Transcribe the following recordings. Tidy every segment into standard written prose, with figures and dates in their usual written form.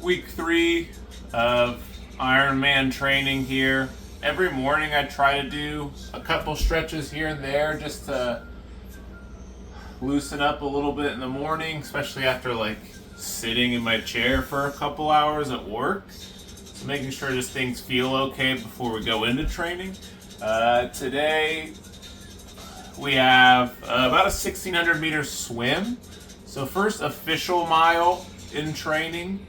week 3 of Ironman training here. Every morning I try to do a couple stretches here and there just to loosen up a little bit in the morning, especially after like sitting in my chair for a couple hours at work. So making sure just things feel okay before we go into training. Today we have about a 1,600 meter swim. So first official mile in training,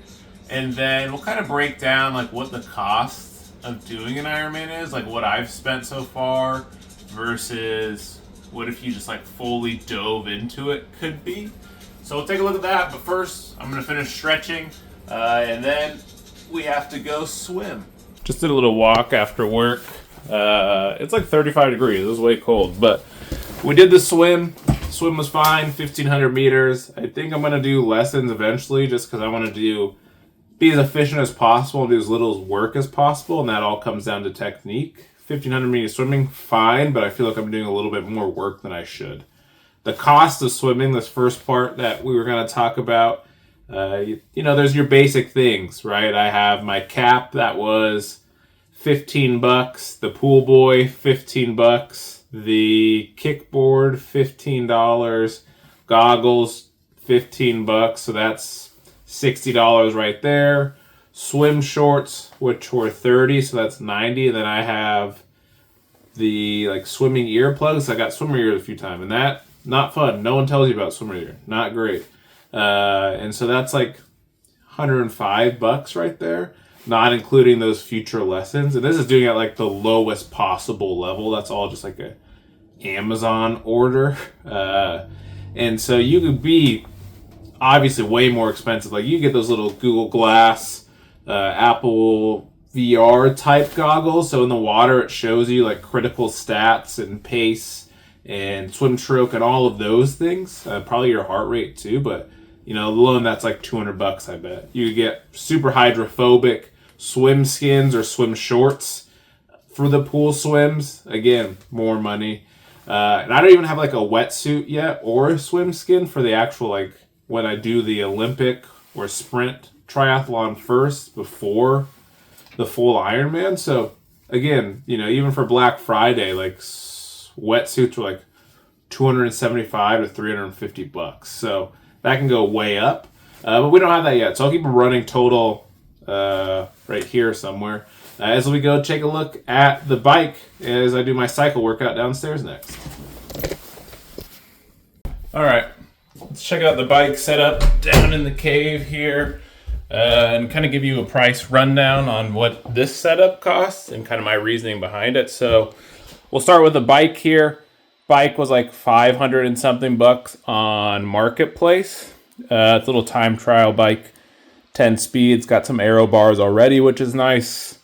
and then we'll kind of break down like what the cost of doing an Ironman is, like what I've spent so far versus what if you just like fully dove into it could be. So we'll take a look at that, but first I'm gonna finish stretching and then we have to go swim. Just did a little walk after work. It's like 35 degrees, it was way cold, but we did the swim. Swim was fine, 1,500 meters. I think I'm gonna do lessons eventually just because I want to be as efficient as possible and do as little work as possible, and that all comes down to technique. 1,500 meters swimming, fine, but I feel like I'm doing a little bit more work than I should. The cost of swimming, this first part that we were gonna talk about, there's your basic things, right? I have my cap that was $15, the pool buoy, $15, the kickboard, $15, goggles, $15, so that's $60 right there. Swim shorts, which were $30, so that's $90. And then I have the like swimming earplugs. I got swimmer ears a few times, and that not fun. No one tells you about swimmer ear. Not great. And so that's like $105 right there, not including those future lessons. And this is doing it at like the lowest possible level. That's all just like a Amazon order. And so you could be obviously way more expensive. Like you get those little Google Glass, Apple VR type goggles. So in the water, it shows you like critical stats and pace and swim stroke and all of those things. Probably your heart rate too, but alone that's like $200, I bet. You could get super hydrophobic swim skins or swim shorts for the pool swims. Again, more money. And I don't even have like a wetsuit yet or a swim skin for the actual like when I do the Olympic or sprint triathlon first before the full Ironman. So again, even for Black Friday, like wetsuits were like $275 to $350. So that can go way up. But we don't have that yet. So I'll keep a running total right here somewhere. As we go, take a look at the bike as I do my cycle workout downstairs next. All right, let's check out the bike setup down in the cave here and kind of give you a price rundown on what this setup costs and kind of my reasoning behind it. So we'll start with the bike here. Bike was like 500 and something bucks on Marketplace. It's a little time trial bike, 10 speeds, got some aero bars already, which is nice.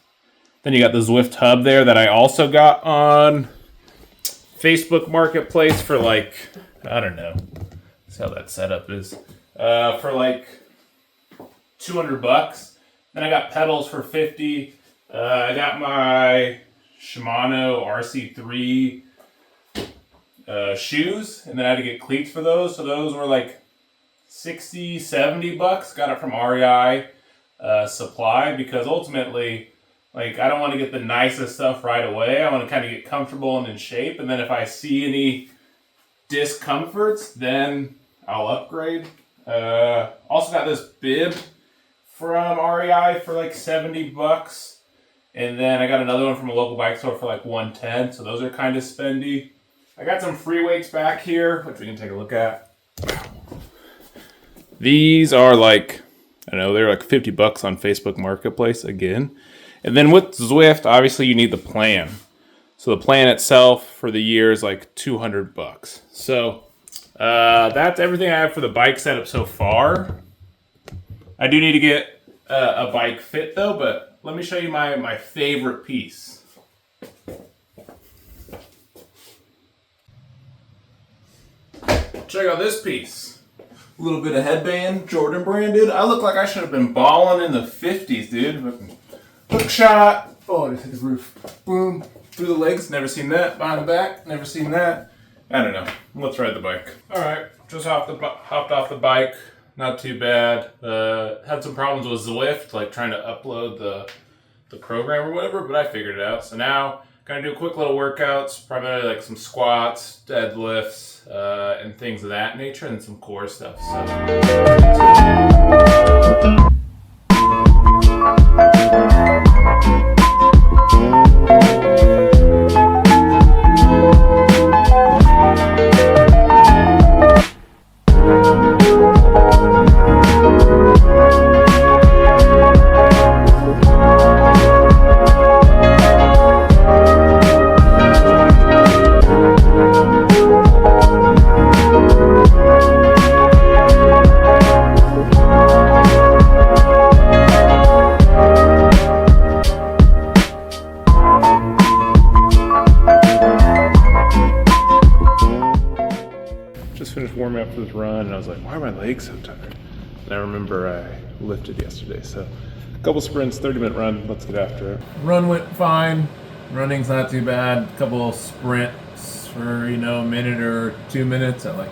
Then you got the Zwift hub there that I also got on Facebook Marketplace for like, I don't know. That's how that setup is. For like $200. Then I got pedals for $50. I got my Shimano RC3 shoes, and then I had to get cleats for those. So those were like $60, $70. Got it from REI Supply because ultimately, like, I don't want to get the nicest stuff right away. I want to kind of get comfortable and in shape. And then if I see any discomforts, then I'll upgrade. Also got this bib from REI for like $70. And then I got another one from a local bike store for like $110. So those are kind of spendy. I got some free weights back here, which we can take a look at. These are like, I don't know, they're like $50 on Facebook Marketplace again. And then with Zwift, obviously you need the plan. So the plan itself for the year is like $200. So that's everything I have for the bike setup so far. I do need to get a bike fit though, but let me show you my favorite piece. Check out this piece. A little bit of headband, Jordan branded. I look like I should have been balling in the 50s, dude. Hook shot. Oh, I just hit the roof. Boom. Through the legs. Never seen that. Behind the back. Never seen that. I don't know. Let's ride the bike. All right. Just hopped off the bike. not too bad. Had some problems with Zwift, like trying to upload the program or whatever, but I figured it out. So now, gonna do quick little workouts, primarily like some squats, deadlifts, and things of that nature, and some core stuff. Just finished warming up for this run, and I was like, why are my legs so tired? And I remember I lifted yesterday, so a couple sprints, 30-minute run, let's get after it. Run went fine. Running's not too bad. A couple sprints for, a minute or 2 minutes at like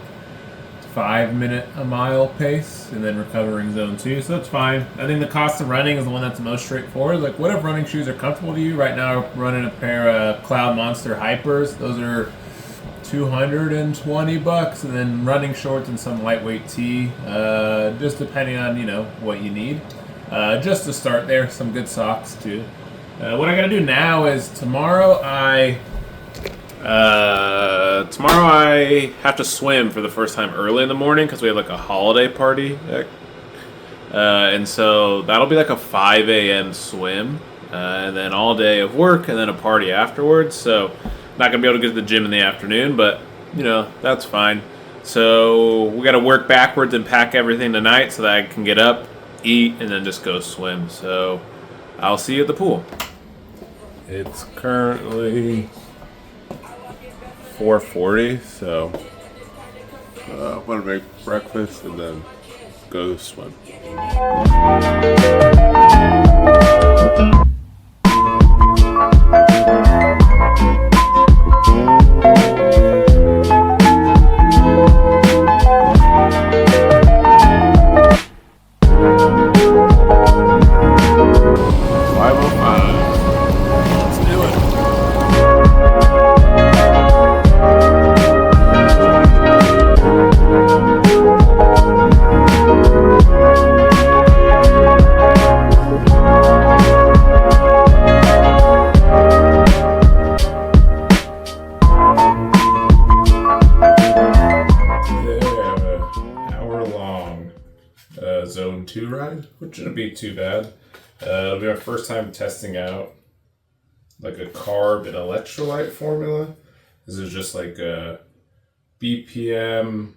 5 minute a mile pace, and then recovering zone 2, so that's fine. I think the cost of running is the one that's the most straightforward. Like, whatever running shoes are comfortable to you. Right now, I'm running a pair of Cloud Monster Hypers. Those are $220, and then running shorts and some lightweight tee, just depending on what you need. Just to start there, some good socks too. What I gotta do now is tomorrow I have to swim for the first time early in the morning because we have like a holiday party, and so that'll be like a 5 a.m. swim, and then all day of work and then a party afterwards. So not going to be able to get to the gym in the afternoon, but, that's fine. So we got to work backwards and pack everything tonight so that I can get up, eat, and then just go swim. So I'll see you at the pool. It's currently 4:40, so I'm going to make breakfast and then go swim. Zone 2 ride, which shouldn't be too bad. It'll be our first time testing out like a carb and electrolyte formula. This is just like a BPN,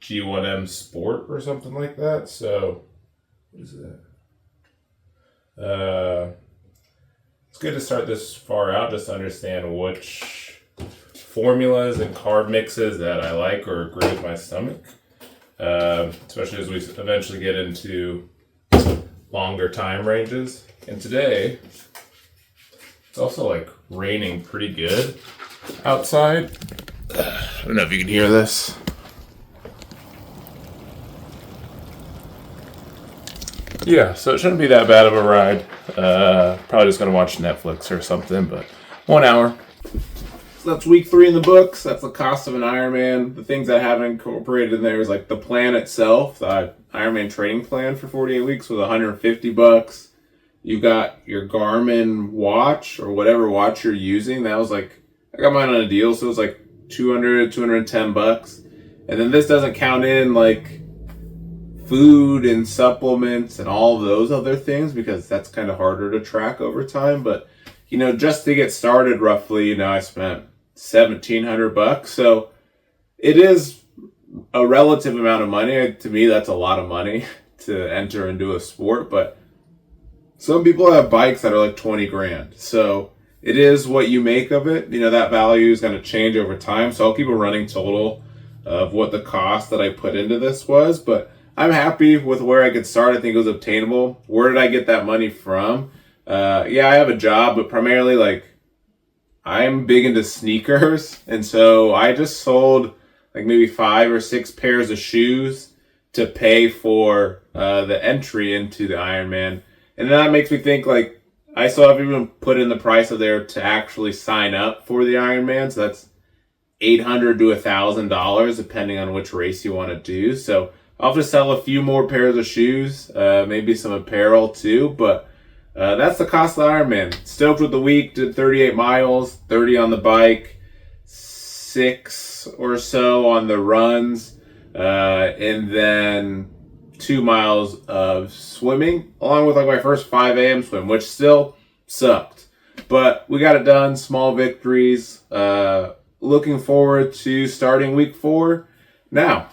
G1M Sport or something like that. So, what is that? It's good to start this far out just to understand which formulas and carb mixes that I like or agree with my stomach. Especially as we eventually get into longer time ranges. And today, it's also like raining pretty good outside. I don't know if you can hear this. Yeah, so it shouldn't be that bad of a ride. Probably just gonna watch Netflix or something, but 1 hour. So that's week 3 in the books. That's the cost of an Ironman. The things I haven't incorporated in there is like the plan itself. The Ironman training plan for 48 weeks was $150. You got your Garmin watch or whatever watch you're using. That was like, I got mine on a deal, so it was like $210. And then this doesn't count in like food and supplements and all of those other things because that's kind of harder to track over time. But, just to get started roughly, I spent $1,700. So it is a relative amount of money. To me, that's a lot of money to enter into a sport, but some people have bikes that are like 20 grand. So it is what you make of it. That value is going to change over time. So I'll keep a running total of what the cost that I put into this was, but I'm happy with where I could start. I think it was obtainable. Where did I get that money from? I have a job, but primarily like I'm big into sneakers. And so I just sold like maybe 5 or 6 pairs of shoes to pay for the entry into the Ironman. And that makes me think, like, I still haven't even put in the price of there to actually sign up for the Ironman. So that's $800 to $1,000 depending on which race you want to do. So I'll just sell a few more pairs of shoes, maybe some apparel too. But that's the cost of the Ironman. Stoked with the week. Did 38 miles, 30 on the bike, 6 or so on the runs, and then 2 miles of swimming, along with like my first 5 a.m. swim, which still sucked. But we got it done. Small victories. Looking forward to starting week 4 now.